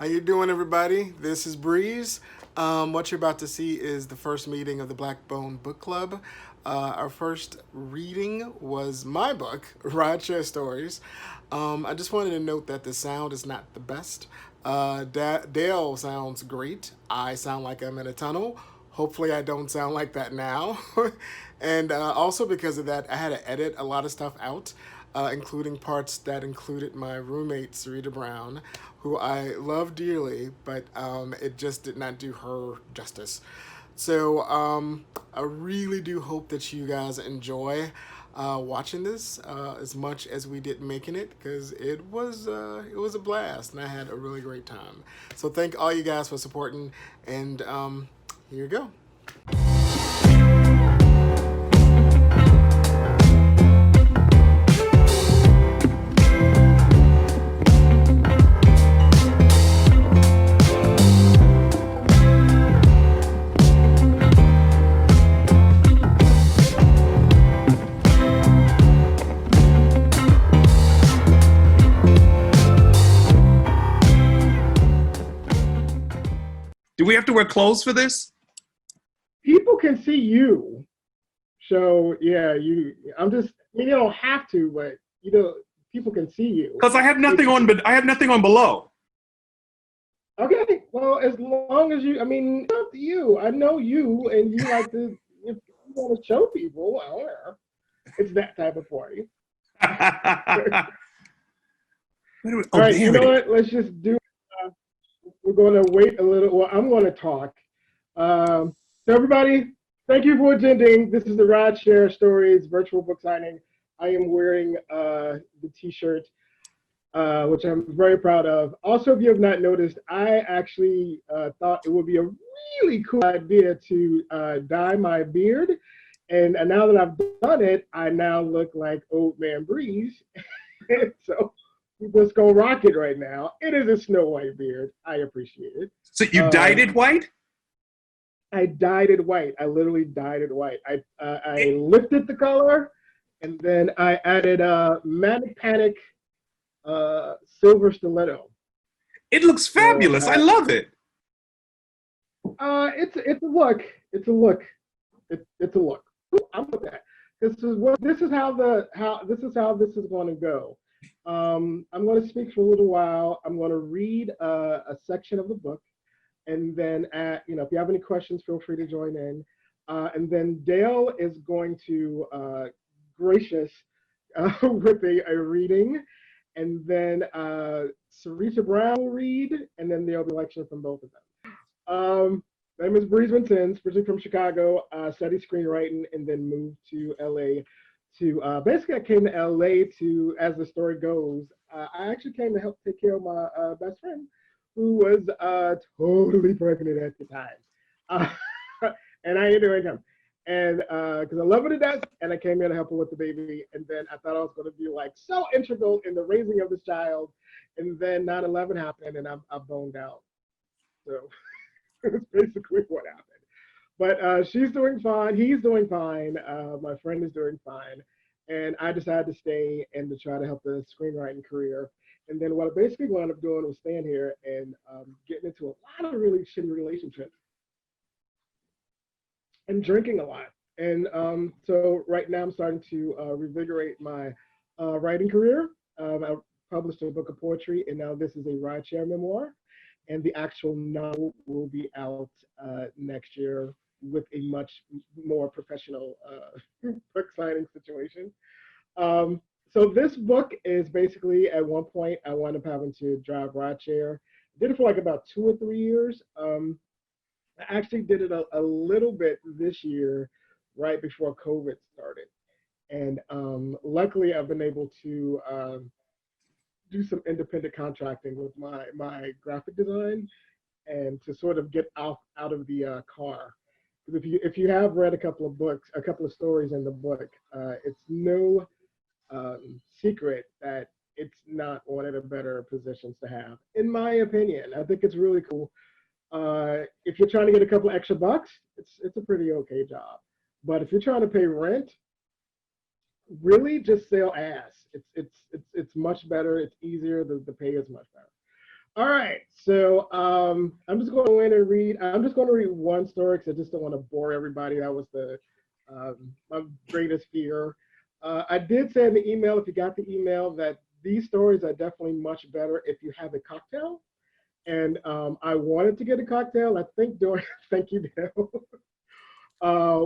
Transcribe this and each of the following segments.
How you doing, everybody? This is Breeze. What you're about to see is the first meeting of the Blackbone Bookclub. Our first reading was my book, Rideshare Stories. I just wanted to note that the sound is not the best. Dale sounds great. I sound like I'm in a tunnel. Hopefully, I don't sound like that now. And also because of that, I had to edit a lot of stuff out, including parts that included my roommate, Syreeta Brown, who I love dearly, but it just did not do her justice. So I really do hope that you guys enjoy watching this as much as we did making it, because it was a blast and I had a really great time. So thank all you guys for supporting, and here you go. Do we have to wear clothes for this? People can see you. So yeah, I'm just, you don't have to, but people can see you. Because I have nothing on, but I have nothing on below. Okay, well, as long as I mean, it's up to you. I know you, and you like to, if you want to show people, well, it's that type of party. All right, you know what? Let's just do. We're going to wait a little. Well, I'm going to talk. So everybody, thank you for attending. This is the Rideshare Stories virtual book signing. I am wearing the T-shirt, which I'm very proud of. Also, if you have not noticed, I actually thought it would be a really cool idea to dye my beard. And now that I've done it, I now look like Old Man Breeze. So we're just going to rock it right now. It is a Snow White beard. I appreciate it. So you dyed it white? I dyed it white. I literally dyed it white. I lifted the color, and then I added Manic Panic silver stiletto. It looks fabulous. I love it. It's a look. It's a look. It's a look. I'm with that. This is how this is going to go. I'm going to speak for a little while. I'm going to read a section of the book, and then if you have any questions, feel free to join in. And then Dale is going to gracious with a reading, and then Syreeta Brown will read, and then there'll be lecture from both of them. My name is Breeze Vincinz, originally from Chicago, studied screenwriting, and then moved to LA to, basically I came to LA to, as the story goes, I actually came to help take care of my best friend, who was totally pregnant at the time. And I ended up him. And because I love her to death, and I came here to help her with the baby. And then I thought I was going to be like so integral in the raising of this child. And then 9/11 happened, and I boned out. So that's basically what happened. But she's doing fine. He's doing fine. My friend is doing fine. And I decided to stay and to try to help the screenwriting career. And then what I basically wound up doing was staying here and getting into a lot of really shitty relationships and drinking a lot. And so right now I'm starting to revigorate my writing career. I published a book of poetry, and now this is a rideshare memoir. And the actual novel will be out next year with a much more professional book signing situation. So this book is basically, at one point, I wound up having to drive rideshare. Did it for like about 2 or 3 years. I actually did it a little bit this year, right before COVID started. And luckily, I've been able to do some independent contracting with my graphic design, and to sort of get out of the car. Because if you have read a couple of stories in the book, it's no secret that it's not one of the better positions to have, in my opinion. I think it's really cool. If you're trying to get a couple extra bucks, it's a pretty okay job. But if you're trying to pay rent, really just sell ass. It's much better. It's easier. The pay is much better. All right, so I'm just going to go in and read. I'm just going to read one story because I just don't want to bore everybody. That was the my greatest fear. I did say in the email, if you got the email, that these stories are definitely much better if you have a cocktail. And I wanted to get a cocktail. I think during, thank you, Dale.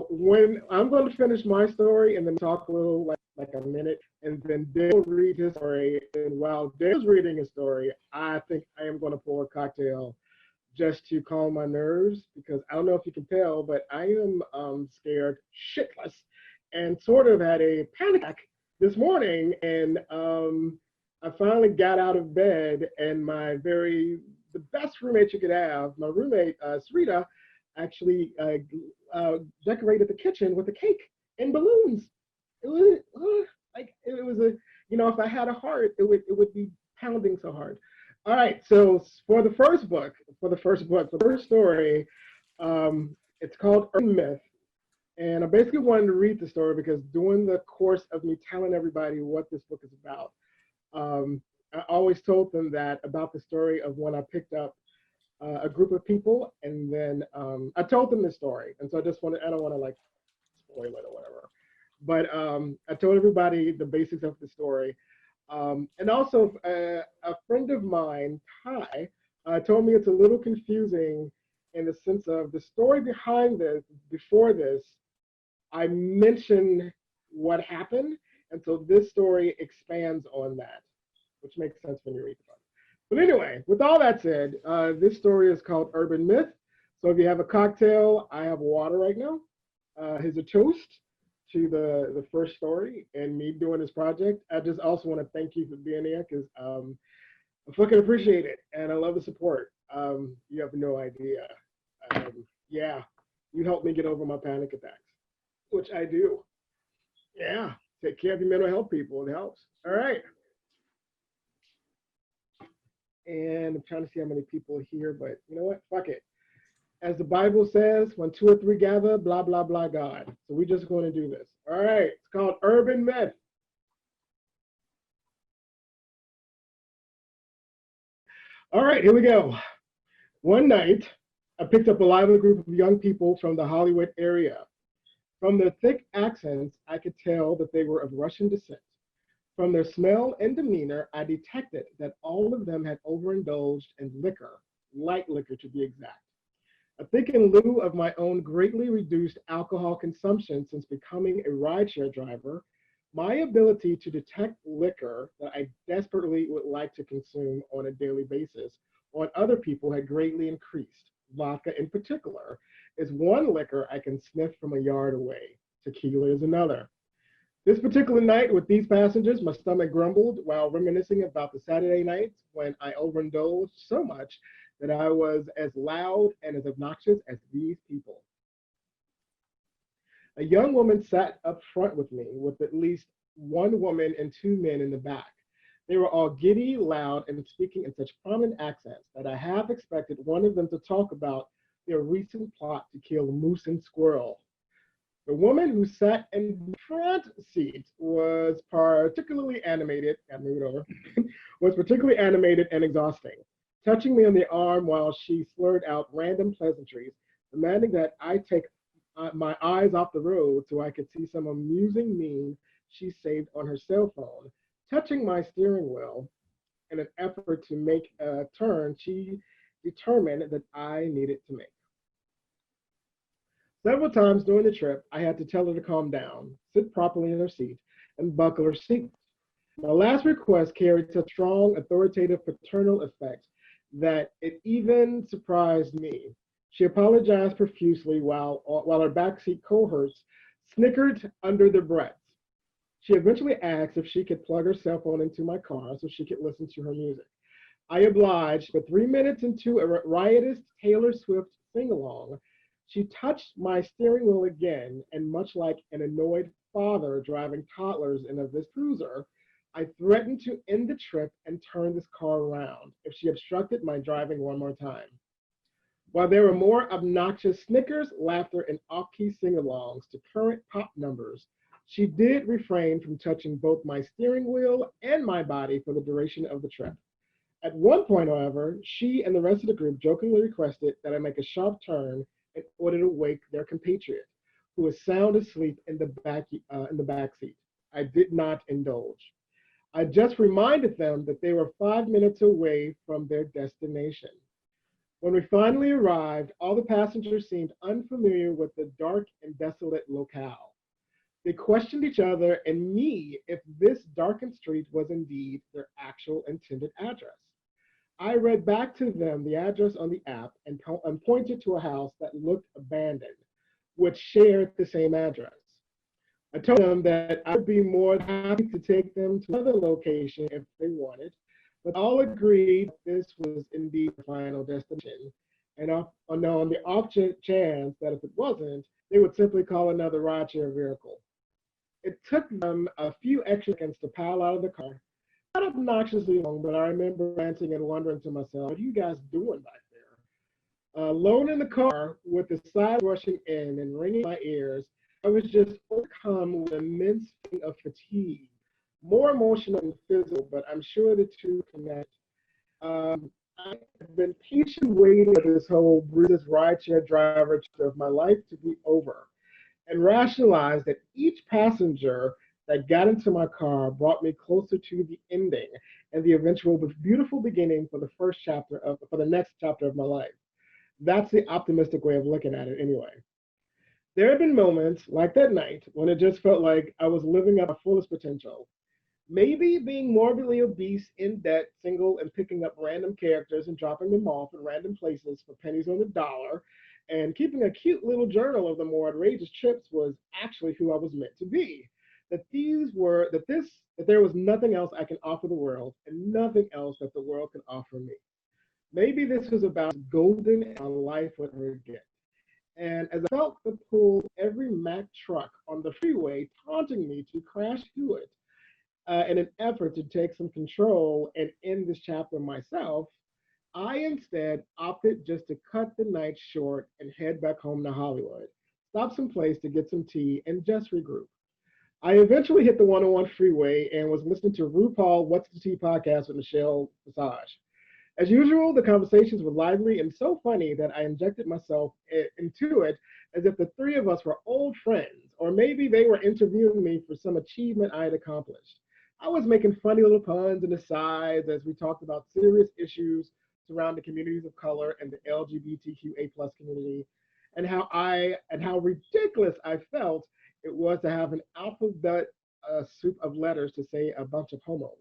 When I'm going to finish my story and then talk a little, like a minute, and then Dale will read his story. And while Dale's reading his story, I think I am going to pour a cocktail just to calm my nerves because I don't know if you can tell, but I am scared shitless and sort of had a panic attack this morning. And I finally got out of bed, and the best roommate you could have, my roommate, Syreeta, actually decorated the kitchen with a cake and balloons. It was like it was a, if I had a heart, it would be pounding so hard. All right, so for the first story, it's called Urban Myth. And I basically wanted to read the story because during the course of me telling everybody what this book is about, I always told them that about the story of when I picked up a group of people, and then I told them the story. And so I don't want to like spoil it or whatever. But I told everybody the basics of the story. And also, a friend of mine, Ty, told me it's a little confusing in the sense of the story behind this. Before this, I mentioned what happened, and so this story expands on that, which makes sense when you read the book. But anyway, with all that said, this story is called Urban Myth. So if you have a cocktail, I have water right now. Here's a toast to the first story and me doing this project. I just also want to thank you for being here because I fucking appreciate it and I love the support. You have no idea. Yeah, you helped me get over my panic attacks, which I do. Yeah, take care of your mental health, people. It helps. All right. And I'm trying to see how many people are here, but you know what? Fuck it. As the Bible says, when two or three gather, blah, blah, blah, God. So we're just going to do this. All right. It's called Urban Myth. All right, here we go. One night, I picked up a lively group of young people from the Hollywood area. From their thick accents, I could tell that they were of Russian descent. From their smell and demeanor, I detected that all of them had overindulged in liquor, light liquor to be exact. I think in lieu of my own greatly reduced alcohol consumption since becoming a rideshare driver, my ability to detect liquor that I desperately would like to consume on a daily basis on other people had greatly increased. Vodka in particular is one liquor I can sniff from a yard away. Tequila is another. This particular night with these passengers, my stomach grumbled while reminiscing about the Saturday nights when I overindulged so much that I was as loud and as obnoxious as these people. A young woman sat up front with me with at least one woman and two men in the back. They were all giddy, loud, and speaking in such prominent accents that I half expected one of them to talk about their recent plot to kill moose and squirrel. The woman who sat in the front seat was particularly animated, was particularly animated and exhausting, touching me on the arm while she slurred out random pleasantries, demanding that I take my eyes off the road so I could see some amusing meme she saved on her cell phone, touching my steering wheel in an effort to make a turn she determined that I needed to make. Several times during the trip, I had to tell her to calm down, sit properly in her seat, and buckle her seat. My last request carried such strong, authoritative, paternal effect that it even surprised me. She apologized profusely while her backseat cohorts snickered under their breaths. She eventually asked if she could plug her cell phone into my car so she could listen to her music. I obliged, but 3 minutes into a riotous Taylor Swift sing-along, she touched my steering wheel again, and much like an annoyed father driving toddlers in a cruiser, I threatened to end the trip and turn this car around if she obstructed my driving one more time. While there were more obnoxious snickers, laughter, and off-key sing-alongs to current pop numbers, she did refrain from touching both my steering wheel and my body for the duration of the trip. At one point, however, she and the rest of the group jokingly requested that I make a sharp turn in order to wake their compatriot, who was sound asleep in the back seat. I did not indulge. I just reminded them that they were 5 minutes away from their destination. When we finally arrived, all the passengers seemed unfamiliar with the dark and desolate locale. They questioned each other and me if this darkened street was indeed their actual intended address. I read back to them the address on the app and pointed to a house that looked abandoned, which shared the same address. I told them that I would be more than happy to take them to another location if they wanted, but all agreed this was indeed the final destination. And on the off chance that if it wasn't, they would simply call another rideshare vehicle. It took them a few extra seconds to pile out of the car. Not obnoxiously long, but I remember ranting and wondering to myself, what are you guys doing back there? Alone in the car with the side rushing in and ringing in my ears, I was just overcome with an immense feeling of fatigue, more emotional than physical, but I'm sure the two connect. I've been patiently waiting for this whole Breeze rideshare driver of my life to be over, and rationalized that each passenger that got into my car brought me closer to the ending and the eventual beautiful beginning for the next chapter of my life. That's the optimistic way of looking at it anyway. There have been moments like that night when it just felt like I was living at my fullest potential. Maybe being morbidly obese, in debt, single, and picking up random characters and dropping them off in random places for pennies on the dollar, and keeping a cute little journal of the more outrageous trips was actually who I was meant to be. That there was nothing else I can offer the world, and nothing else that the world can offer me. Maybe this was about golden and a life would ever get. And as I felt the pull of every Mack truck on the freeway taunting me to crash through it, in an effort to take some control and end this chapter myself, I instead opted just to cut the night short and head back home to Hollywood, stop someplace to get some tea, and just regroup. I eventually hit the 101 freeway and was listening to RuPaul What's the Tea podcast with Michelle Visage. As usual, the conversations were lively and so funny that I injected myself into it as if the three of us were old friends, or maybe they were interviewing me for some achievement I had accomplished. I was making funny little puns and asides as we talked about serious issues surrounding communities of color and the LGBTQA plus community, and how ridiculous I felt it was to have an alphabet soup of letters to say a bunch of homos.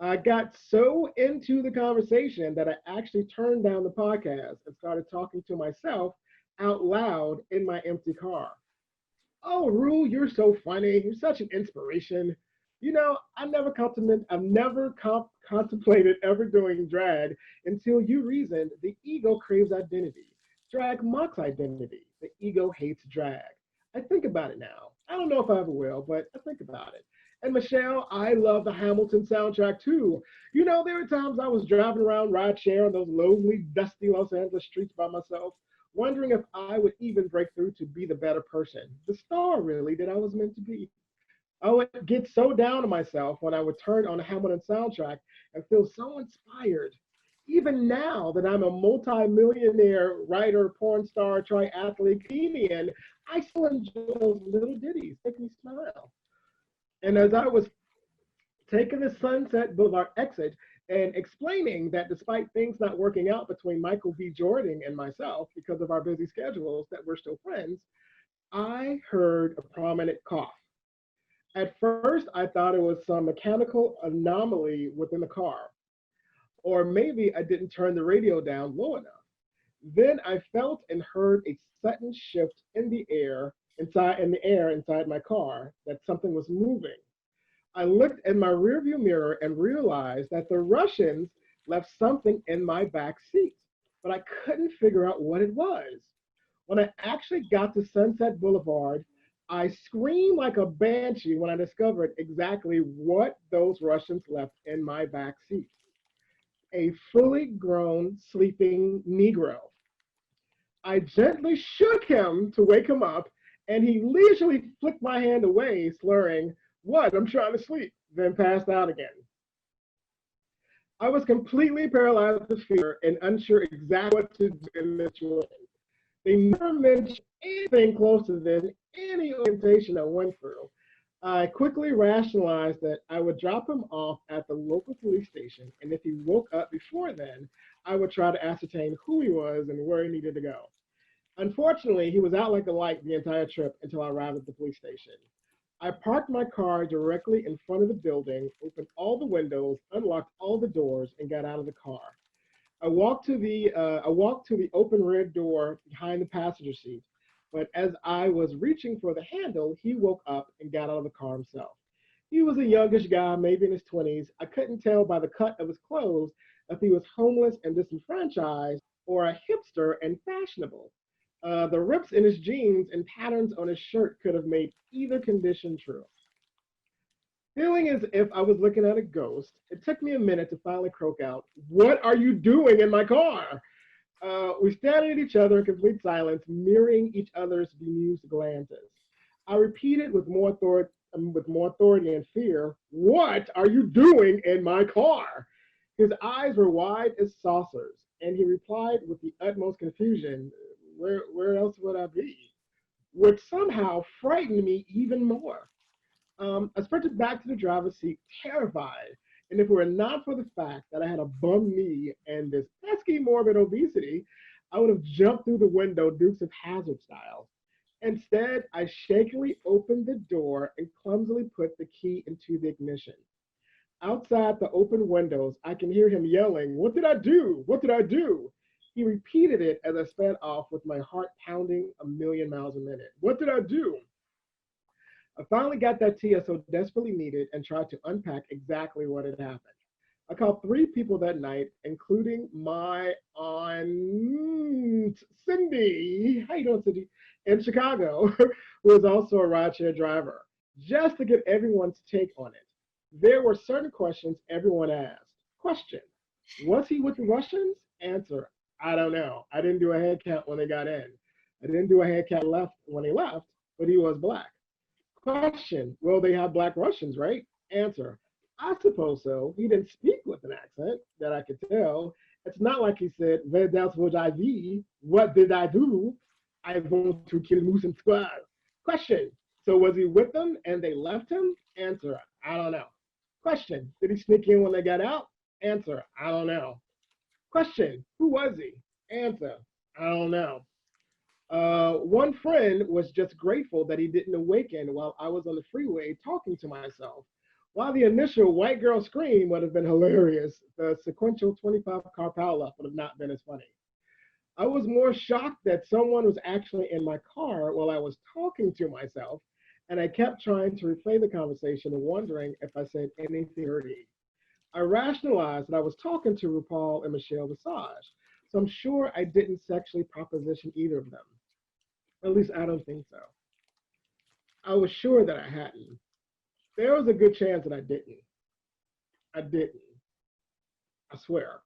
I got so into the conversation that I actually turned down the podcast and started talking to myself out loud in my empty car. Oh, Rue, you're so funny. You're such an inspiration. You know, I've never contemplated ever doing drag until you reasoned the ego craves identity. Drag mocks identity. The ego hates drag. I think about it now. I don't know if I ever will, but I think about it. And Michelle, I love the Hamilton soundtrack too. You know, there were times I was driving around rideshare on those lonely, dusty Los Angeles streets by myself, wondering if I would even break through to be the better person, the star really that I was meant to be. I would get so down on myself when I would turn on the Hamilton soundtrack and feel so inspired. Even now that I'm a multi-millionaire writer, porn star, triathlete, comedian, I still enjoy those little ditties, make me smile. And as I was taking the Sunset Boulevard exit and explaining that despite things not working out between Michael B. Jordan and myself because of our busy schedules, that we're still friends, I heard a prominent cough. At first, I thought it was some mechanical anomaly within the car, or maybe I didn't turn the radio down low enough. Then I felt and heard a sudden shift in the air inside my car, that something was moving. I looked in my rearview mirror and realized that the Russians left something in my back seat, but I couldn't figure out what it was. When I actually got to Sunset Boulevard, I screamed like a banshee when I discovered exactly what those Russians left in my back seat. A fully grown sleeping Negro. I gently shook him to wake him up, and he leisurely flicked my hand away, slurring, "What? I'm trying to sleep," then passed out again. I was completely paralyzed with fear and unsure exactly what to do in this situation. They never mentioned anything close to this, any orientation I went through. I quickly rationalized that I would drop him off at the local police station, and if he woke up before then, I would try to ascertain who he was and where he needed to go. Unfortunately, he was out like a light the entire trip until I arrived at the police station. I parked my car directly in front of the building, opened all the windows, unlocked all the doors, and got out of the car. I walked to the open rear door behind the passenger seat, but as I was reaching for the handle, he woke up and got out of the car himself. He was a youngish guy, maybe in his 20s. I couldn't tell by the cut of his clothes if he was homeless and disenfranchised or a hipster and fashionable. The rips in his jeans and patterns on his shirt could have made either condition true. Feeling as if I was looking at a ghost, it took me a minute to finally croak out, "What are you doing in my car?" We stared at each other in complete silence, mirroring each other's bemused glances. I repeated with more authority and fear, "What are you doing in my car?" His eyes were wide as saucers, and he replied with the utmost confusion, where else would I be? Which somehow frightened me even more. I sprinted back to the driver's seat, terrified. And if it were not for the fact that I had a bum knee and this pesky morbid obesity, I would have jumped through the window Dukes of Hazzard style. Instead, I shakily opened the door and clumsily put the key into the ignition. Outside the open windows, I can hear him yelling, "What did I do? What did I do?" He repeated it as I sped off with my heart pounding a million miles a minute. "What did I do?" I finally got that tea I so desperately needed and tried to unpack exactly what had happened. I called three people that night, including my aunt Cindy, how you doing, Cindy, in Chicago, who was also a rideshare driver, just to get everyone's take on it. There were certain questions everyone asked. Question: was he with the Russians? Answer: I don't know. I didn't do a head count when they got in. I didn't do a head count left when he left, but he was black. Question: well, they have black Russians, right? Answer: I suppose so. He didn't speak with an accent that I could tell. It's not like he said, "Where else would I be? What did I do? I want to kill moose and squirrel." Question: so was he with them and they left him? Answer: I don't know. Question: did he sneak in when they got out? Answer: I don't know. Question: who was he? Answer: I don't know. One friend was just grateful that he didn't awaken while I was on the freeway talking to myself. While the initial white girl scream would have been hilarious, the sequential 25 car pileup would have not been as funny. I was more shocked that someone was actually in my car while I was talking to myself, and I kept trying to replay the conversation and wondering if I said anything dirty. I rationalized that I was talking to RuPaul and Michelle Visage, so I'm sure I didn't sexually proposition either of them. At least I don't think so. I was sure that I hadn't. There was a good chance that I didn't. I didn't. I swear.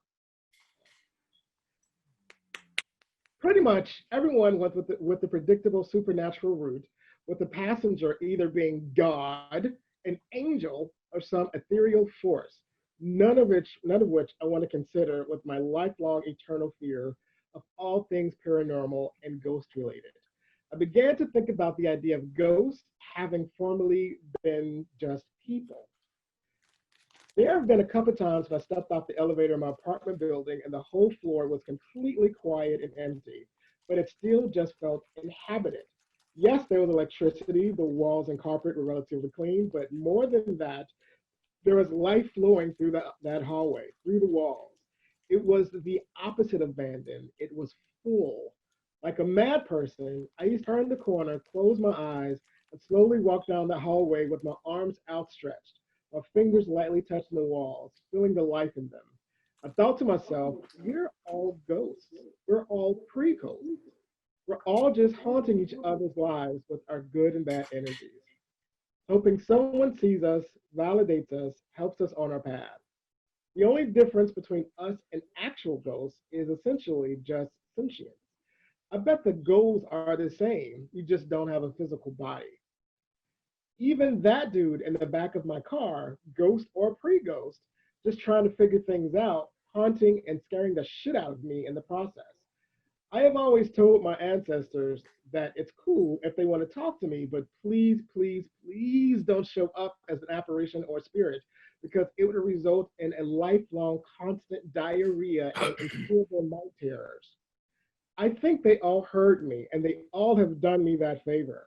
Pretty much everyone went with the predictable supernatural route, with the passenger either being God, an angel, or some ethereal force. None of which I want to consider with my lifelong eternal fear of all things paranormal and ghost related. I began to think about the idea of ghosts having formerly been just people. There have been a couple of times when I stepped off the elevator in my apartment building and the whole floor was completely quiet and empty, but it still just felt inhabited. Yes, there was electricity, the walls and carpet were relatively clean, but more than that, there was life flowing through that hallway, through the walls. It was the opposite of abandoned. It was full. Like a mad person, I used to turn the corner, close my eyes, and slowly walk down the hallway with my arms outstretched, my fingers lightly touching the walls, feeling the life in them. I thought to myself, we're all ghosts. We're all pre-ghosts. We're all just haunting each other's lives with our good and bad energies, hoping someone sees us, validates us, helps us on our path. The only difference between us and actual ghosts is essentially just sentience. I bet the goals are the same. You just don't have a physical body. Even that dude in the back of my car, ghost or pre-ghost, just trying to figure things out, haunting and scaring the shit out of me in the process. I have always told my ancestors that it's cool if they want to talk to me, but please, please, please don't show up as an apparition or spirit because it would result in a lifelong constant diarrhea and incurable night terrors. I think they all heard me and they all have done me that favor.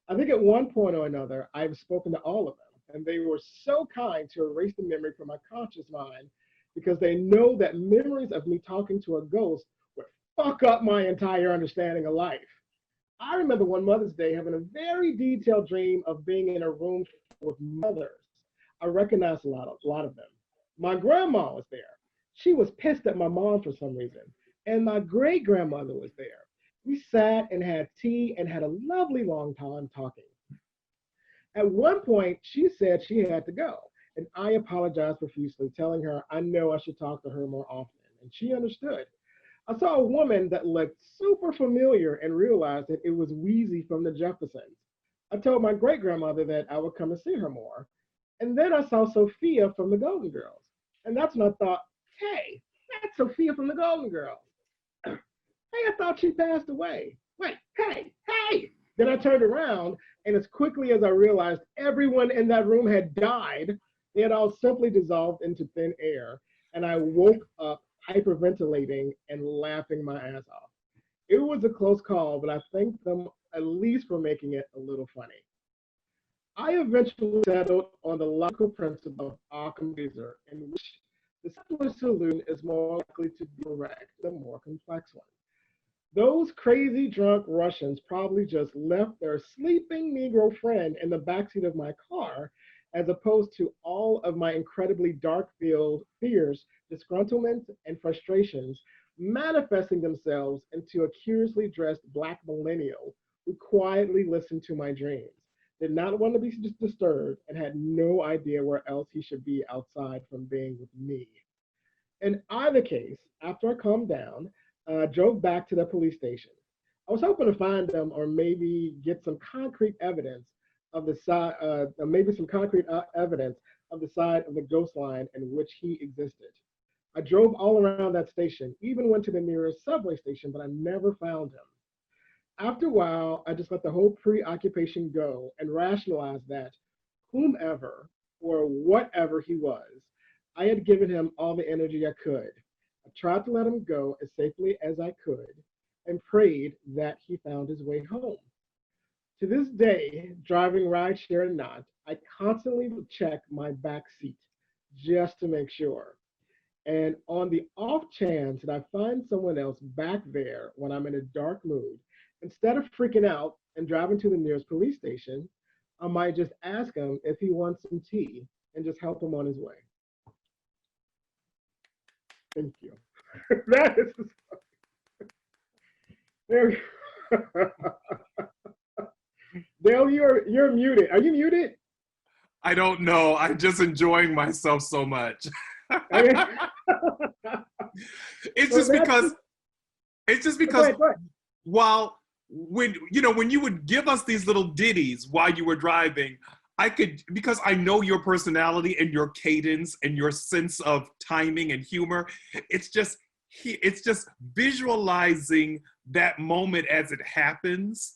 I think at one point or another, I've spoken to all of them, and they were so kind to erase the memory from my conscious mind because they know that memories of me talking to a ghost would fuck up my entire understanding of life. I remember one Mother's Day having a very detailed dream of being in a room with mothers. I recognized a lot of them. My grandma was there. She was pissed at my mom for some reason, and my great grandmother was there. We sat and had tea and had a lovely long time talking. At one point, she said she had to go, and I apologized profusely, telling her I know I should talk to her more often, and she understood. I saw a woman that looked super familiar and realized that it was Wheezy from the Jeffersons. I told my great grandmother that I would come and see her more. And then I saw Sophia from the Golden Girls. And that's when I thought, hey, that's Sophia from the Golden Girls. Hey, I thought she passed away. Wait, hey. Then I turned around, and as quickly as I realized everyone in that room had died, they had all simply dissolved into thin air. And I woke up hyperventilating and laughing my ass off. It was a close call, but I thank them at least for making it a little funny. I eventually settled on the logical principle of Occam razor, in which the simpler solution is more likely to be correct than the more complex one. Those crazy drunk Russians probably just left their sleeping Negro friend in the backseat of my car, as opposed to all of my incredibly dark-filled fears, disgruntlements, and frustrations manifesting themselves into a curiously dressed Black millennial who quietly listened to my dreams, did not want to be disturbed, and had no idea where else he should be outside from being with me. In either case, after I calmed down, drove back to the police station. I was hoping to find them or maybe get some concrete evidence of the side, evidence of the side of the ghost line in which he existed. I drove all around that station, even went to the nearest subway station, but I never found him. After a while, I just let the whole preoccupation go and rationalized that whomever or whatever he was, I had given him all the energy I could. I tried to let him go as safely as I could and prayed that he found his way home. To this day, driving rideshare or not, I constantly check my back seat just to make sure. And on the off chance that I find someone else back there when I'm in a dark mood, instead of freaking out and driving to the nearest police station, I might just ask him if he wants some tea and just help him on his way. Thank you. That is there we go. Dale, you're muted. Are you muted? I don't know. I'm just enjoying myself so much. It's just because Go ahead. while when you would give us these little ditties while you were driving, I could, because I know your personality and your cadence and your sense of timing and humor, it's just visualizing that moment as it happens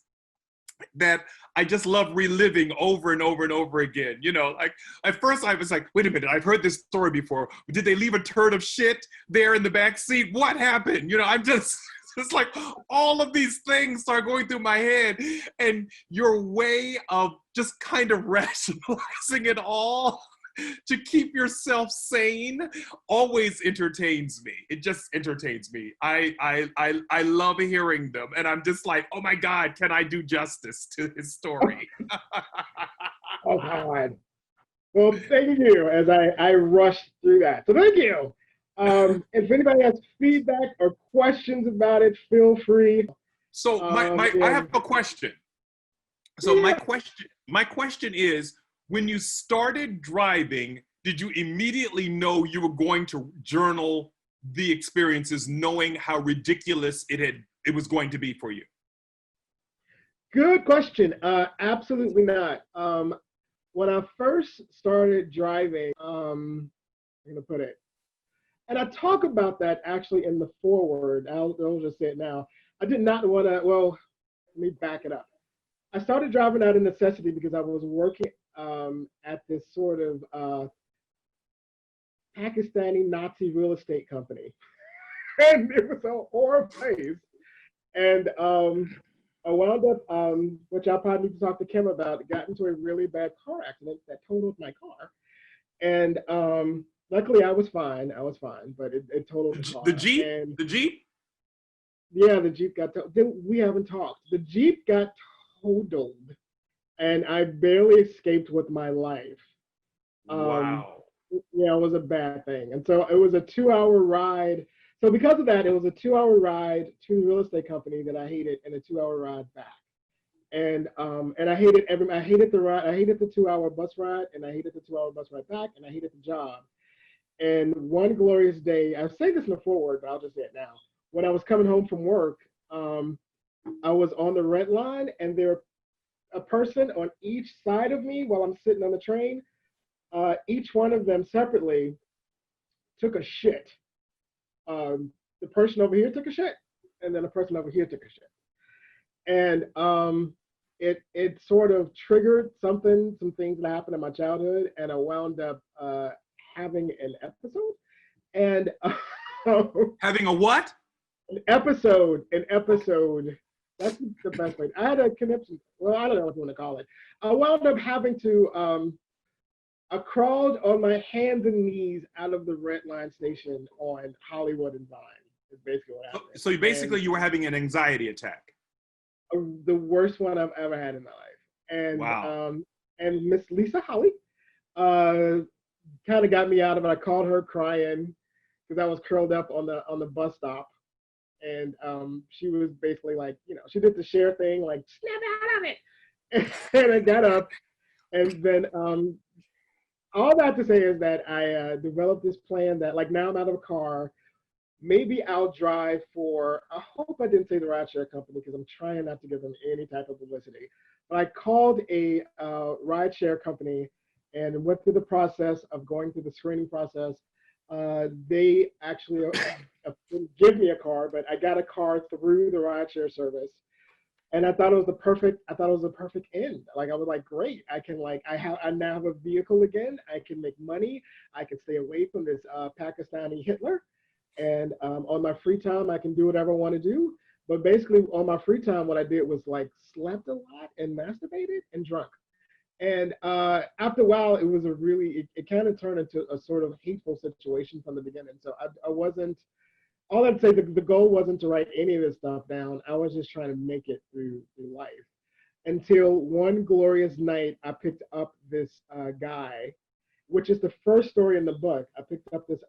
that I just love reliving over and over and over again. Like at first I was like, wait a minute, I've heard this story before. Did they leave a turd of shit there in the back seat? What happened? I'm just, it's like all of these things start going through my head, and your way of just kind of rationalizing it all to keep yourself sane always entertains me. It just entertains me. I love hearing them, and I'm just like, oh my God, can I do justice to his story? Oh God. Well, thank you as I rushed through that. So thank you. If anybody has feedback or questions about it, feel free. So I have a question. So yeah. my question is, when you started driving, did you immediately know you were going to journal the experiences, knowing how ridiculous it was going to be for you? Good question. Absolutely not. When I first started driving, I'm gonna put it. And I talk about that actually in the foreword. I'll just say it now. I did not want to, well, let me back it up. I started driving out of necessity because I was working at this sort of Pakistani Nazi real estate company. And it was a horror place. And I wound up, which I'll probably need to talk to Kim about, got into a really bad car accident that totaled my car. And luckily I was fine, but it totaled the car. The Jeep? And the Jeep? yeah, the Jeep got we haven't talked. The Jeep got totaled and I barely escaped with my life. Wow. Yeah, it was a bad thing. And so it was a 2-hour ride. So because of that, it was a 2-hour ride to the real estate company that I hated and a 2-hour ride back. And I hated I hated the ride, I hated the 2-hour bus ride, and I hated the 2-hour bus ride back, and I hated the job. And one glorious day, I've said this in the foreword, but I'll just say it now. When I was coming home from work, I was on the red line, and there a person on each side of me while I'm sitting on the train. Each one of them separately took a shit. The person over here took a shit, and then the person over here took a shit. And it sort of triggered some things that happened in my childhood, and I wound up having an episode. And having a what? An episode. That's the best way. I had a connection. Well, I don't know what you want to call it. I wound up having to. I crawled on my hands and knees out of the red line station on Hollywood and Vine. Is basically what happened. So you were having an anxiety attack. The worst one I've ever had in my life. And wow. And Miss Lisa Holly kind of got me out of it. I called her crying because I was curled up on the bus stop. And she was basically like, she did the share thing, like, snap out of it. And I got up, and then all that to say is that I developed this plan that, like, now I'm out of a car. Maybe I'll drive for, I hope I didn't say the rideshare company because I'm trying not to give them any type of publicity. But I called a rideshare company and went through the process of going through the screening process. They actually didn't give me a car, but I got a car through the rideshare service. And I thought it was the perfect end. Like, I was like, great, I now have a vehicle again. I can make money. I can stay away from this Pakistani Hitler. And on my free time, I can do whatever I want to do. But basically on my free time, what I did was like slept a lot and masturbated and drunk. And after a while, it was it kind of turned into a sort of hateful situation from the beginning. So I wasn't, all I'd say, the goal wasn't to write any of this stuff down. I was just trying to make it through life. Until one glorious night, I picked up this guy, which is the first story in the book. I picked up this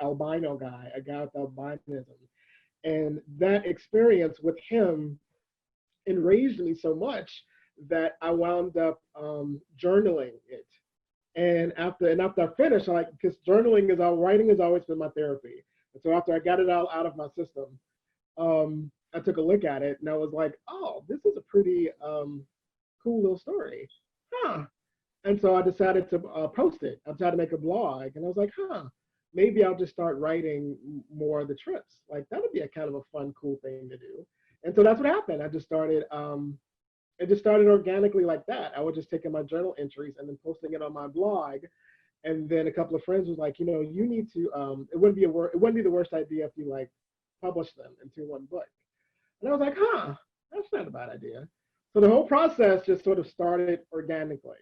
albino guy, a guy with albinism. And that experience with him enraged me so much that I wound up journaling it. And after I finished, because writing has always been my therapy. And so after I got it all out of my system, I took a look at it and I was like, oh, this is a pretty cool little story. Huh. And so I decided to post it. I decided to make a blog, and I was like, maybe I'll just start writing more of the trips. Like, that would be a kind of a fun, cool thing to do. And so that's what happened. I just started, it just started organically like that. I was just taking my journal entries and then posting it on my blog. And then a couple of friends was like, you need to, it wouldn't be the worst idea if you like publish them into one book. And I was like, that's not a bad idea. So the whole process just sort of started organically.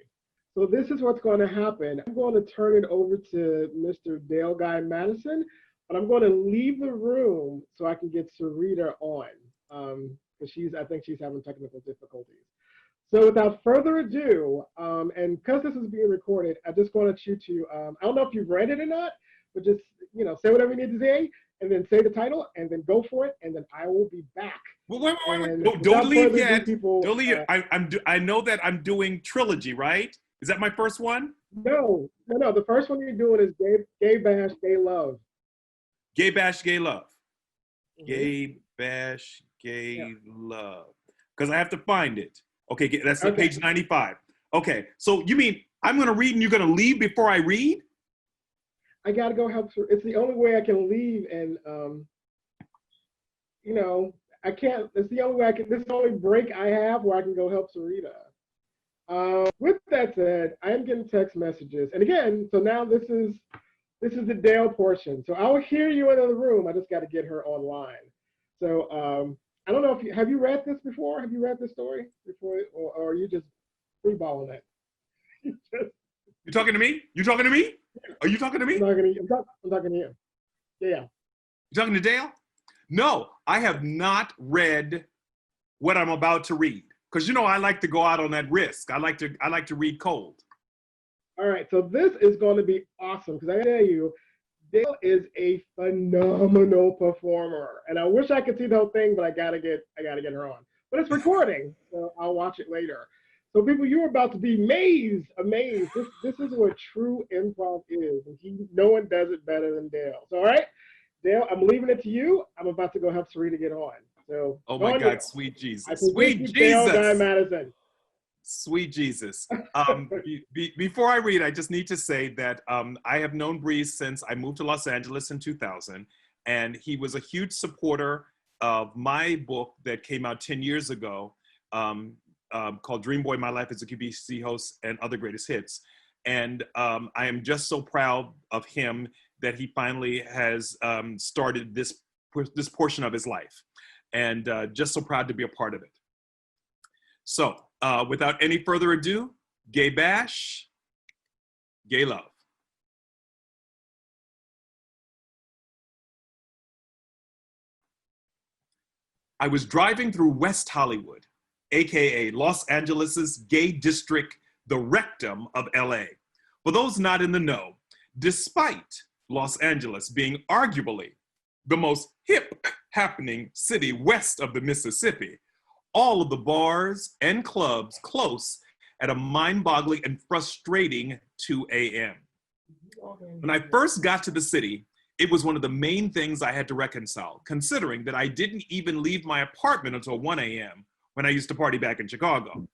So this is what's going to happen. I'm going to turn it over to Mr. Dale Guy Madison, but I'm going to leave the room so I can get Syreeta on, because I think she's having technical difficulties. So without further ado, and because this is being recorded, I just wanted you to, I don't know if you've read it or not, but just, say whatever you need to say, and then say the title, and then go for it, and then I will be back. Well, wait. Don't leave yet. Don't leave. I know that I'm doing trilogy, right? Is that my first one? No. The first one you're doing is Gay Bash, Gay Love. Gay Bash, Gay Love. Mm-hmm. Gay Bash, Gay Love. Because I have to find it. Okay, that's okay. Page 95. Okay, so you mean I'm going to read and you're going to leave before I read? I gotta go help. It's the only way I can leave, and you know, I can't. It's the only way I can. This is the only break I have where I can go help Syreeta. With that said, I am getting text messages, and again, so now this is the Dale portion. So I will hear you in the room. I just got to get her online. So I don't know if have you read this before? Have you read this story before, or are you just freeballing it? You talking to me? You talking to me? Are you talking to me? I'm talking to you. Yeah. You talking to Dale? No, I have not read what I'm about to read because you know I like to go out on that risk. I like to read cold. All right, so this is going to be awesome because I tell you, Dale is a phenomenal performer, and I wish I could see the whole thing, but I gotta get her on. But it's recording, so I'll watch it later. So people, you're about to be amazed. This is what true improv is, and no one does it better than Dale. So all right, Dale, I'm leaving it to you. I'm about to go help Syreeta get on. So oh my God, Dale. sweet Jesus, sweet Jesus, Dale Guy Madison. Sweet Jesus. Before I read, I just need to say that I have known Breeze since I moved to Los Angeles in 2000, and he was a huge supporter of my book that came out 10 years ago called Dreamboy, My Life as a QVC Host and Other Greatest Hits. And I am just so proud of him that he finally has started this portion of his life, and just so proud to be a part of it. So, without any further ado, gay bash, gay love. I was driving through West Hollywood, AKA Los Angeles's gay district, the rectum of LA. For those not in the know, despite Los Angeles being arguably the most hip happening city west of the Mississippi, all of the bars and clubs close at a mind-boggling and frustrating 2 a.m. When I first got to the city, it was one of the main things I had to reconcile, considering that I didn't even leave my apartment until 1 a.m. when I used to party back in Chicago.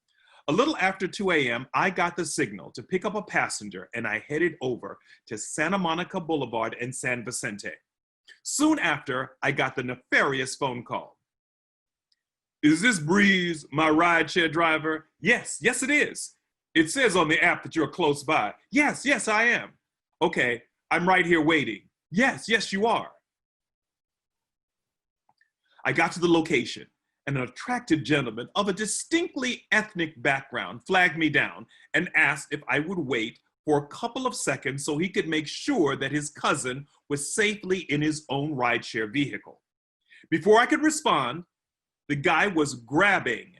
A little after 2 a.m., I got the signal to pick up a passenger, and I headed over to Santa Monica Boulevard and San Vicente. Soon after, I got the nefarious phone call. Is this Breeze, my rideshare driver? Yes, it is. It says on the app that you're close by. Yes, I am. Okay, I'm right here waiting. Yes, you are. I got to the location, and an attractive gentleman of a distinctly ethnic background flagged me down and asked if I would wait for a couple of seconds so he could make sure that his cousin was safely in his own rideshare vehicle. Before I could respond, the guy was grabbing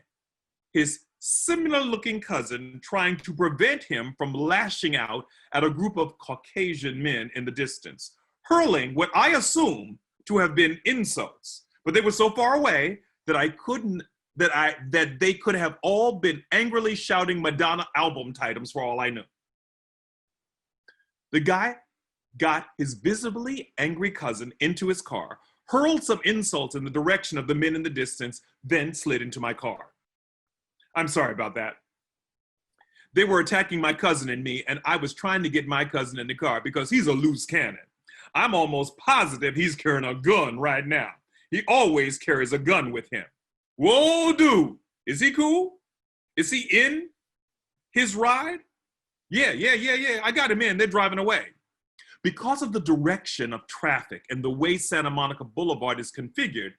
his similar-looking cousin, trying to prevent him from lashing out at a group of Caucasian men in the distance, hurling what I assume to have been insults. But they were so far away that they could have all been angrily shouting Madonna album titles for all I knew. The guy got his visibly angry cousin into his car, hurled some insults in the direction of the men in the distance, then slid into my car. I'm sorry about that. They were attacking my cousin and me, and I was trying to get my cousin in the car because he's a loose cannon. I'm almost positive he's carrying a gun right now. He always carries a gun with him. Whoa, dude, is he cool? Is he in his ride? Yeah, I got him in, they're driving away. Because of the direction of traffic and the way Santa Monica Boulevard is configured,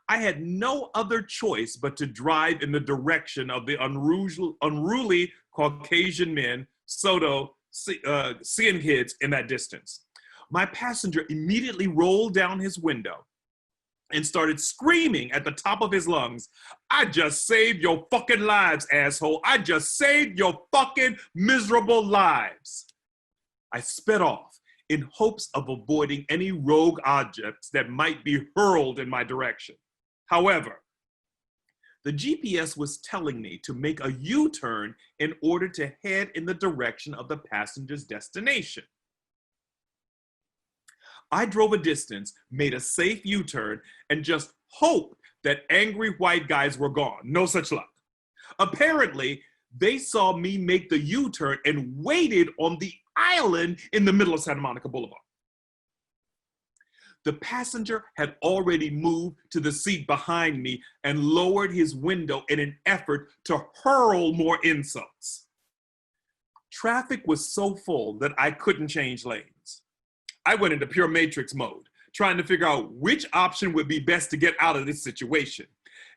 I had no other choice but to drive in the direction of the unruly Caucasian men, seeing kids in that distance. My passenger immediately rolled down his window and started screaming at the top of his lungs, I just saved your fucking lives, asshole. I just saved your fucking miserable lives. I sped off in hopes of avoiding any rogue objects that might be hurled in my direction. However, the GPS was telling me to make a U-turn in order to head in the direction of the passenger's destination. I drove a distance, made a safe U-turn, and just hoped that angry white guys were gone. No such luck. Apparently, they saw me make the U-turn and waited on the island in the middle of Santa Monica Boulevard. The passenger had already moved to the seat behind me and lowered his window in an effort to hurl more insults. Traffic was so full that I couldn't change lanes. I went into pure matrix mode, trying to figure out which option would be best to get out of this situation.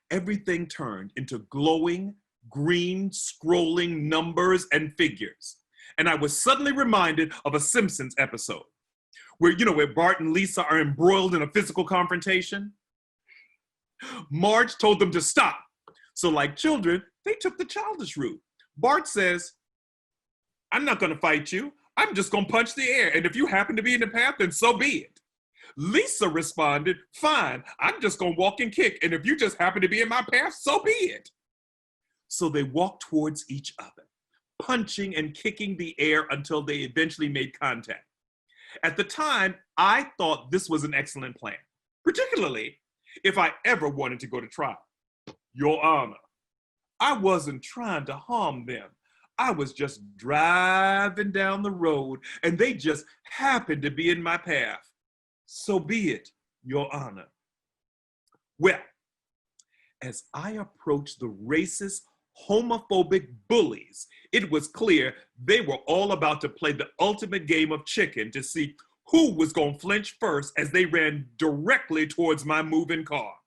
Everything turned into glowing, green, scrolling numbers and figures. And I was suddenly reminded of a Simpsons episode where Bart and Lisa are embroiled in a physical confrontation. Marge told them to stop. So like children, they took the childish route. Bart says, "I'm not gonna fight you. I'm just gonna punch the air. And if you happen to be in the path, then so be it." Lisa responded, "Fine, I'm just gonna walk and kick. And if you just happen to be in my path, so be it." So they walked towards each other, punching and kicking the air until they eventually made contact. At the time, I thought this was an excellent plan, particularly if I ever wanted to go to trial. Your Honor, I wasn't trying to harm them. I was just driving down the road and they just happened to be in my path. So be it, Your Honor. Well, as I approached the racist, homophobic bullies, it was clear they were all about to play the ultimate game of chicken to see who was going to flinch first as they ran directly towards my moving car.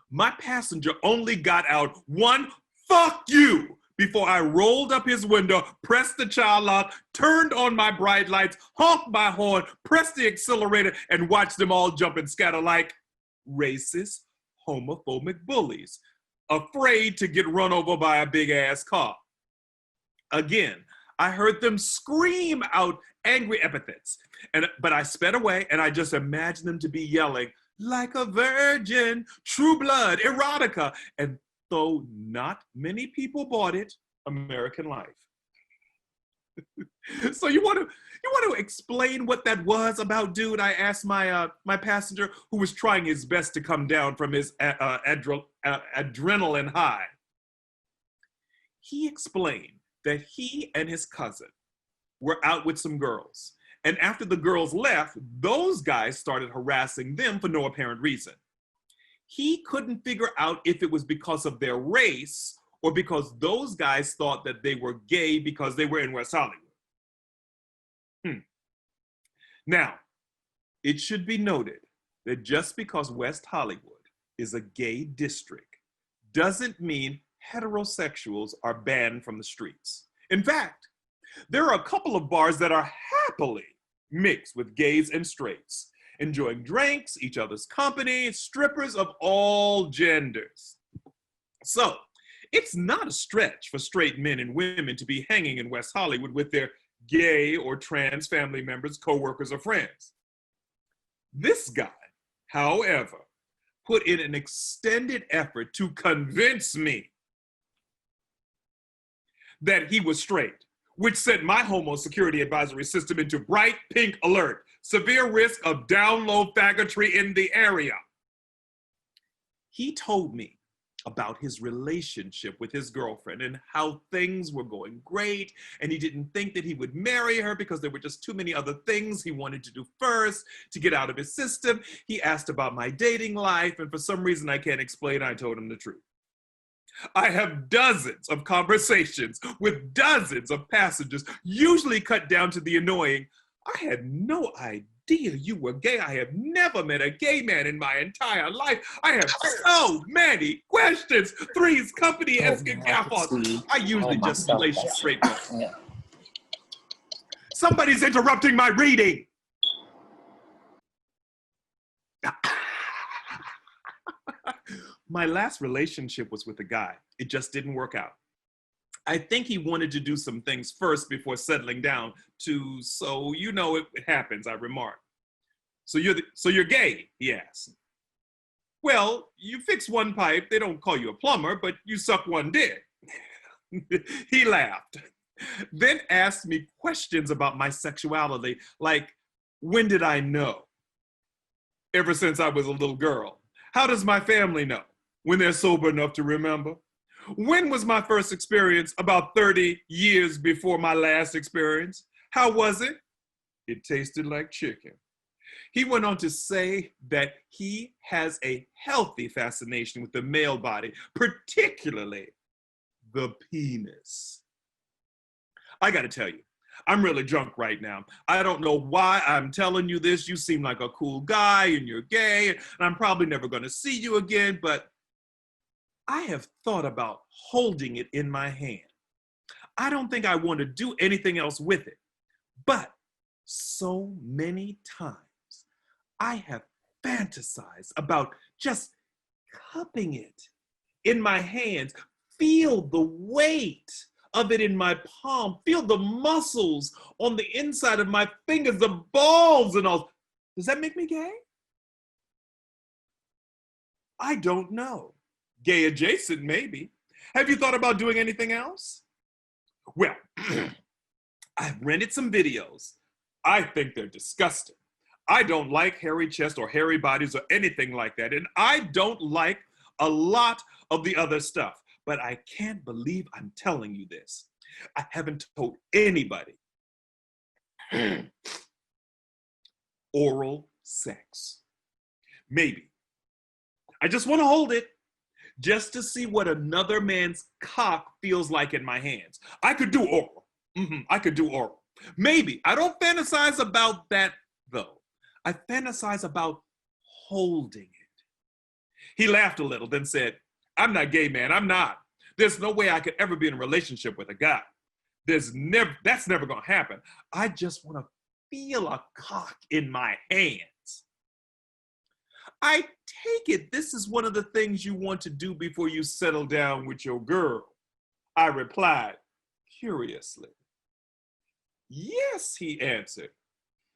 My passenger only got out one "fuck you" before I rolled up his window, pressed the child lock, turned on my bright lights, honked my horn, pressed the accelerator, and watched them all jump and scatter like racist, homophobic bullies, afraid to get run over by a big-ass car. Again, I heard them scream out angry epithets, but I sped away and I just imagined them to be yelling, "Like a virgin, true blood, erotica," and though not many people bought it, American life. So you want to explain what that was about, dude? I asked my passenger, who was trying his best to come down from his adrenaline high. He explained that he and his cousin were out with some girls, and after the girls left, those guys started harassing them for no apparent reason. He couldn't figure out if it was because of their race or because those guys thought that they were gay because they were in West Hollywood. Now, it should be noted that just because West Hollywood is a gay district doesn't mean heterosexuals are banned from the streets. In fact, there are a couple of bars that are happily mixed with gays and straights, enjoying drinks, each other's company, strippers of all genders. So, it's not a stretch for straight men and women to be hanging in West Hollywood with their gay or trans family members, co-workers, or friends. This guy, however, put in an extended effort to convince me that he was straight, which set my homo security advisory system into bright pink alert, severe risk of down low faggotry in the area. He told me about his relationship with his girlfriend and how things were going great, and he didn't think that he would marry her because there were just too many other things he wanted to do first to get out of his system. He asked about my dating life, and for some reason I can't explain, I told him the truth. I have dozens of conversations with dozens of passengers, usually cut down to the annoying, "I had no idea you were gay. I have never met a gay man in my entire life. I have so many questions." Three's Company asking gaffards. I usually just lay straight up. Yeah. Somebody's interrupting my reading. My last relationship was with a guy. It just didn't work out. I think he wanted to do some things first before settling down so it happens, I remarked. So you're gay, he asked. Well, you fix one pipe, they don't call you a plumber, but you suck one dick. He laughed, then asked me questions about my sexuality, like, when did I know? Ever since I was a little girl. How does my family know? When they're sober enough to remember. When was my first experience? About 30 years before my last experience. How was it? It tasted like chicken. He went on to say that he has a healthy fascination with the male body, particularly the penis. I gotta tell you, I'm really drunk right now. I don't know why I'm telling you this. You seem like a cool guy and you're gay, and I'm probably never gonna see you again, but I have thought about holding it in my hand. I don't think I want to do anything else with it, but so many times I have fantasized about just cupping it in my hands, feel the weight of it in my palm, feel the muscles on the inside of my fingers, the balls and all. Does that make me gay? I don't know. Gay adjacent, maybe. Have you thought about doing anything else? Well, I've rented some videos. I think they're disgusting. I don't like hairy chest or hairy bodies or anything like that. And I don't like a lot of the other stuff. But I can't believe I'm telling you this. I haven't told anybody. Oral sex. Maybe. I just want to hold it just to see what another man's cock feels like in my hands. I could do oral. I could do oral. Maybe. I don't fantasize about that, though. I fantasize about holding it. He laughed a little, then said, I'm not gay, man. I'm not. There's no way I could ever be in a relationship with a guy. That's never gonna happen. I just want to feel a cock in my hands. I take it this is one of the things you want to do before you settle down with your girl. I replied, curiously. Yes, he answered.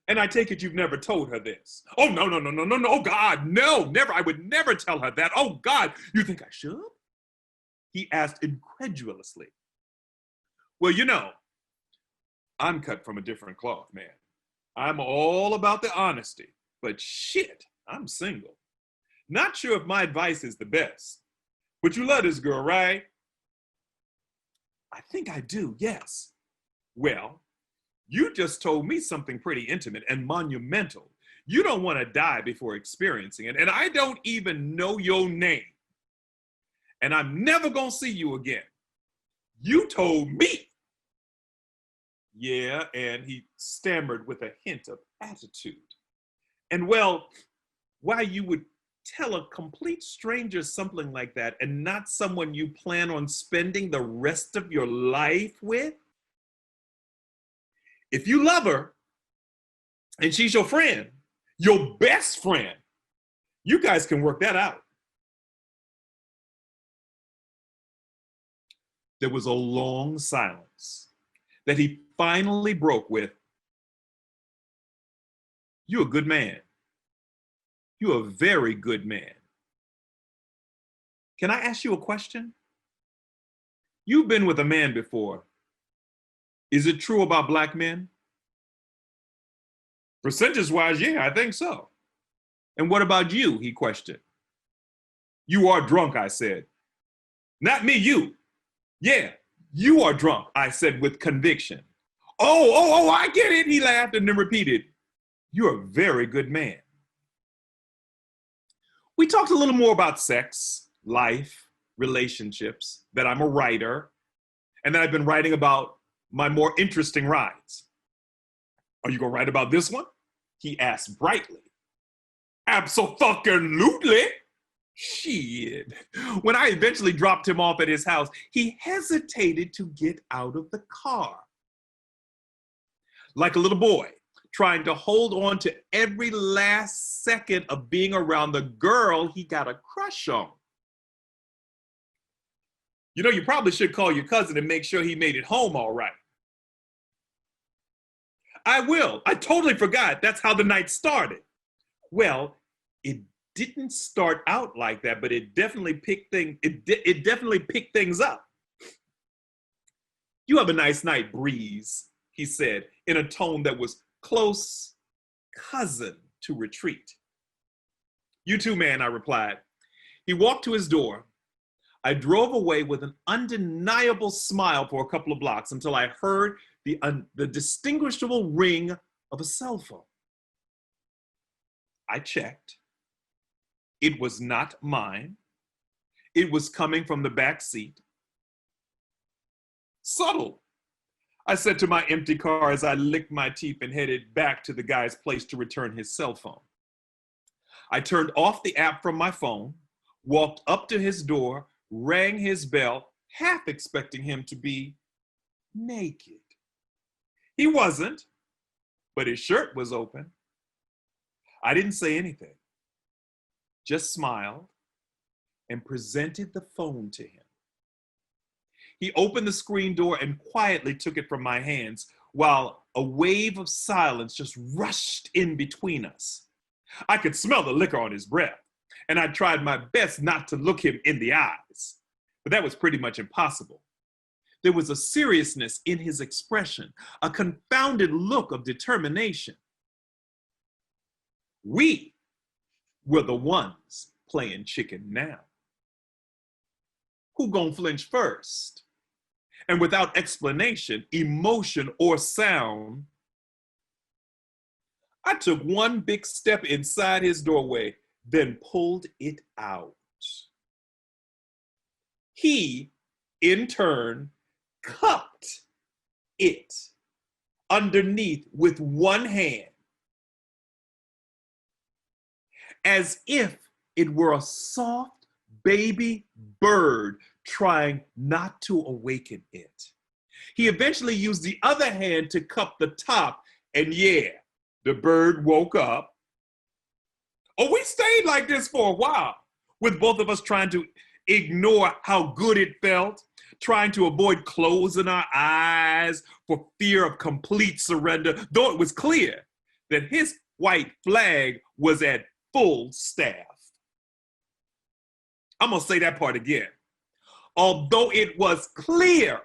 And I take it you've never told her this. Oh, no. Oh, God, no, never. I would never tell her that. Oh, God, you think I should? He asked incredulously. Well, you know, I'm cut from a different cloth, man. I'm all about the honesty, but shit, I'm single. Not sure if my advice is the best, but you love this girl, right? I think I do, yes. Well, you just told me something pretty intimate and monumental. You don't want to die before experiencing it, and I don't even know your name. And I'm never gonna see you again. You told me. Yeah, and he stammered with a hint of attitude. And well, why you would tell a complete stranger something like that and not someone you plan on spending the rest of your life with? If you love her and she's your friend, your best friend, you guys can work that out. There was a long silence that he finally broke with, "You're a good man. You're a very good man. Can I ask you a question? You've been with a man before. Is it true about Black men?" "Percentage-wise, yeah, I think so." "And what about you?" he questioned. "You are drunk," I said. "Not me, you." "Yeah, you are drunk," I said with conviction. Oh, I get it," he laughed and then repeated, "You're a very good man." We talked a little more about sex, life, relationships, that I'm a writer, and that I've been writing about my more interesting rides. "Are you gonna write about this one?" he asked brightly. "Abso-fucking-lutely." Shit. When I eventually dropped him off at his house, he hesitated to get out of the car. Like a little boy, trying to hold on to every last second of being around the girl he got a crush on. "You know, you probably should call your cousin and make sure he made it home all right." "I will. I totally forgot. That's how the night started." Well, it didn't start out like that, but it definitely picked things up. "You have a nice night, Breeze," he said in a tone that was close cousin to retreat. "You too, man," I replied. He walked to his door. I drove away with an undeniable smile for a couple of blocks until I heard the distinguishable ring of a cell phone. I checked. It was not mine. It was coming from the back seat. Subtle, I said to my empty car as I licked my teeth and headed back to the guy's place to return his cell phone. I turned off the app from my phone, walked up to his door, rang his bell, half expecting him to be naked. He wasn't, but his shirt was open. I didn't say anything, just smiled and presented the phone to him. He opened the screen door and quietly took it from my hands while a wave of silence just rushed in between us. I could smell the liquor on his breath, and I tried my best not to look him in the eyes, but that was pretty much impossible. There was a seriousness in his expression, a confounded look of determination. We were the ones playing chicken now. Who gonna flinch first? And without explanation, emotion, or sound, I took one big step inside his doorway, then pulled it out. He, in turn, cupped it underneath with one hand, as if it were a soft baby bird trying not to awaken it. He eventually used the other hand to cup the top, and yeah, the bird woke up. Oh, we stayed like this for a while, with both of us trying to ignore how good it felt, trying to avoid closing our eyes for fear of complete surrender, though it was clear that his white flag was at full staff. I'm gonna say that part again. Although it was clear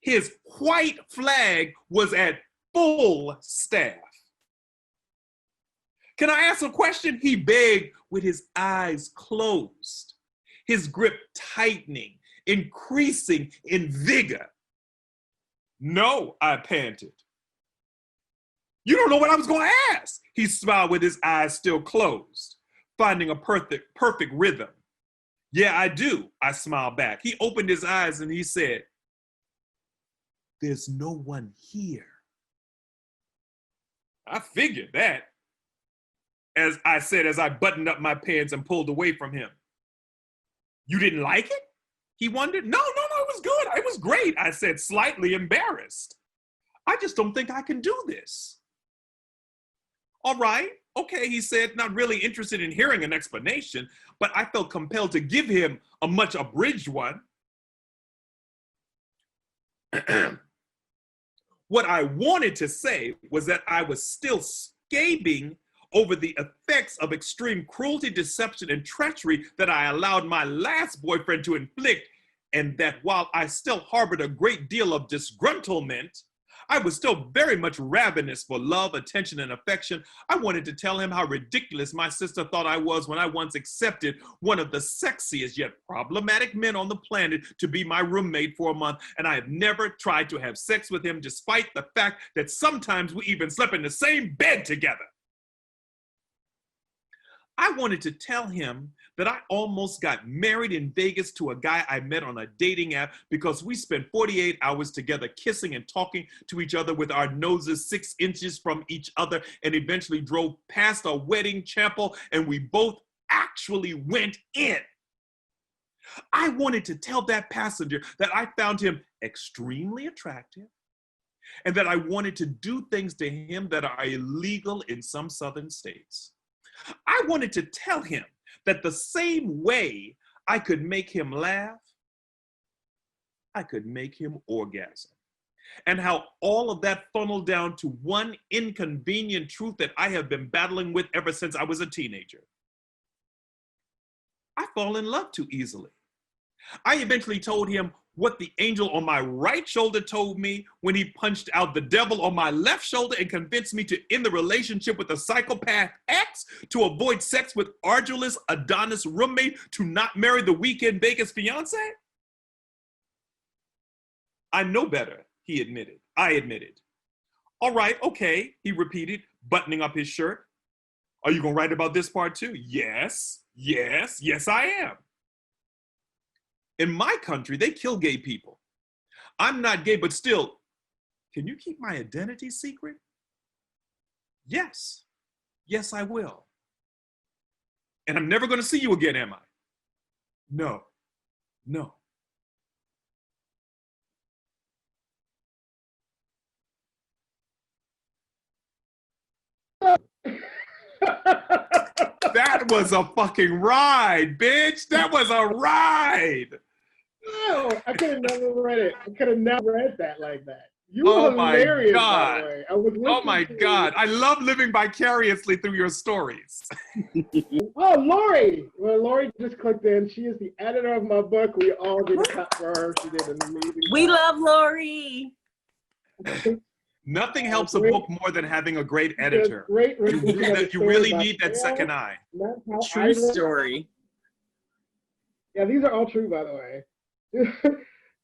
his white flag was at full staff. Can I ask a question? He begged with his eyes closed, his grip tightening, increasing in vigor. No, I panted. You don't know what I was going to ask. He smiled with his eyes still closed, finding a perfect rhythm. Yeah, I do, I smiled back. He opened his eyes and he said, there's no one here. I figured that, as I said as I buttoned up my pants and pulled away from him. You didn't like it? He wondered. No, it was good. It was great, I said, slightly embarrassed. I just don't think I can do this. All right, okay, he said, not really interested in hearing an explanation, but I felt compelled to give him a much abridged one. What I wanted to say was that I was still scathing over the effects of extreme cruelty, deception, and treachery that I allowed my last boyfriend to inflict, and that while I still harbored a great deal of disgruntlement, I was still very much ravenous for love, attention, and affection. I wanted to tell him how ridiculous my sister thought I was when I once accepted one of the sexiest yet problematic men on the planet to be my roommate for a month, and I have never tried to have sex with him despite the fact that sometimes we even slept in the same bed together. I wanted to tell him that I almost got married in Vegas to a guy I met on a dating app because we spent 48 hours together kissing and talking to each other with our noses 6 inches from each other, and eventually drove past a wedding chapel and we both actually went in. I wanted to tell that passenger that I found him extremely attractive and that I wanted to do things to him that are illegal in some southern states. I wanted to tell him that the same way I could make him laugh, I could make him orgasm. And how all of that funneled down to one inconvenient truth that I have been battling with ever since I was a teenager. I fall in love too easily. I eventually told him what the angel on my right shoulder told me when he punched out the devil on my left shoulder and convinced me to end the relationship with a psychopath ex, to avoid sex with arduous Adonis roommate, to not marry the weekend Vegas fiance. I know better, he admitted. I admitted. All right, okay, he repeated, buttoning up his shirt. Are you going to write about this part too? Yes, yes, yes, I am. In my country, they kill gay people. I'm not gay, but still, can you keep my identity secret? Yes, yes, I will. And I'm never going to see you again, am I? No, no. That was a fucking ride, bitch. That was a ride. No, I could have never read it. I could have never read that like that. You Oh were my hilarious, God. by the way. I was Oh my God. I love living vicariously through your stories. Oh, Lori. Well, Lori just clicked in. She is the editor of my book. We all did a cut for her. She did an amazing We job. love Lori. Nothing helps a book more than having a great editor. Great You really need that second eye. True story. Yeah, these are all true, by the way.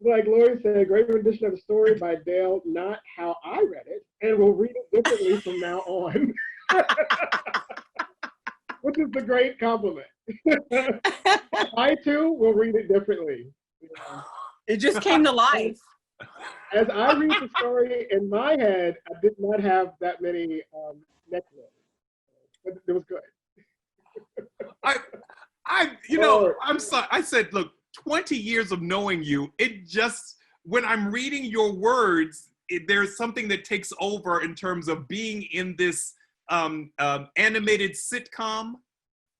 Like Lori said, great rendition of the story by Dale, not how I read it, and we'll read it differently from now on. Which is the great compliment. I too will read it differently. It just came to life. As I read the story in my head, I did not have that many neck rolls. But it was good. I'm sorry. I said, look, 20 years of knowing you, it just, when I'm reading your words, there's something that takes over in terms of being in this animated sitcom.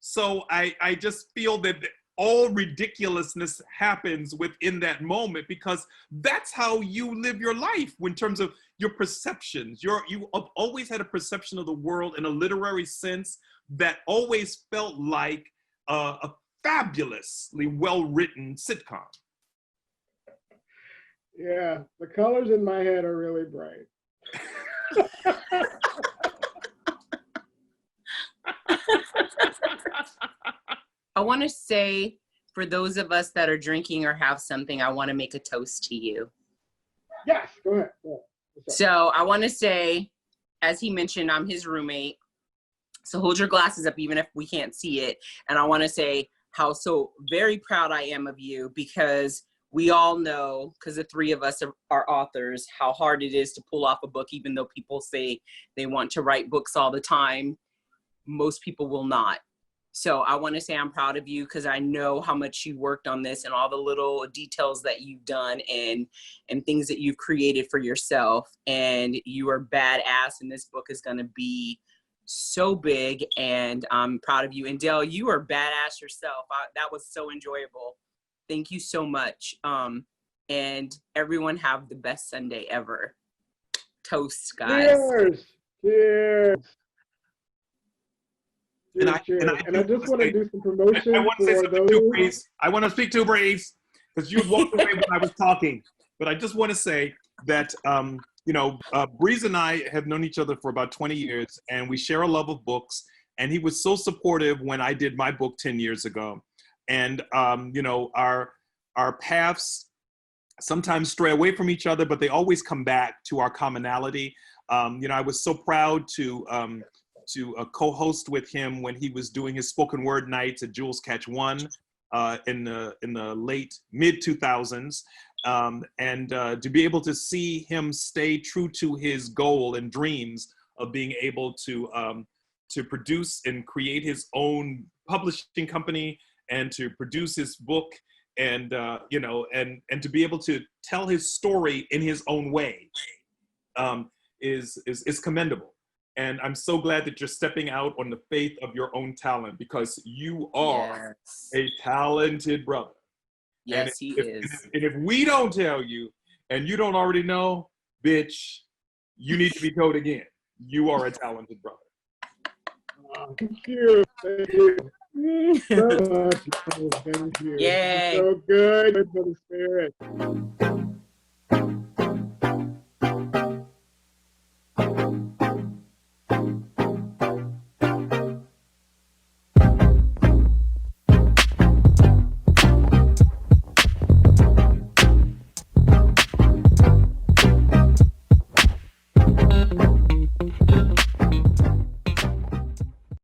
So I just feel that all ridiculousness happens within that moment, because that's how you live your life in terms of your perceptions. You have always had a perception of the world in a literary sense that always felt like a fabulously well-written sitcom. Yeah, the colors in my head are really bright. I want to say, for those of us that are drinking or have something, I want to make a toast to you. Yes, go ahead. So I want to say, as he mentioned, I'm his roommate. So hold your glasses up, even if we can't see it. And I want to say how so very proud I am of you, because we all know, because the three of us are authors, how hard it is to pull off a book, even though people say they want to write books all the time. Most people will not. So I want to say I'm proud of you, because I know how much you worked on this and all the little details that you've done and things that you've created for yourself. And you are badass, and this book is going to be so big, and I'm proud of you. And Dale, you are badass yourself. That was so enjoyable. Thank you so much. And everyone have the best Sunday ever. Toast, guys. Cheers. Cheers. And I just want to do some promotion. I want to say something too, Breeze. I want to speak to Breeze, because you walked away when I was talking. But I just want to say that, Breeze and I have known each other for about 20 years, and we share a love of books. And he was so supportive when I did my book 10 years ago. And, our paths sometimes stray away from each other, but they always come back to our commonality. I was so proud to co-host with him when he was doing his spoken word nights at Jules Catch One in the late mid 2000s, and to be able to see him stay true to his goal and dreams of being able to produce and create his own publishing company and to produce his book, and and to be able to tell his story in his own way is commendable. And I'm so glad that you're stepping out on the faith of your own talent, because you are a talented brother. Yes, he is. And if we don't tell you, and you don't already know, bitch, you need to be told again. You are a talented brother. Thank you. Thank you. So much. Thank you. Yay. So good for the spirit.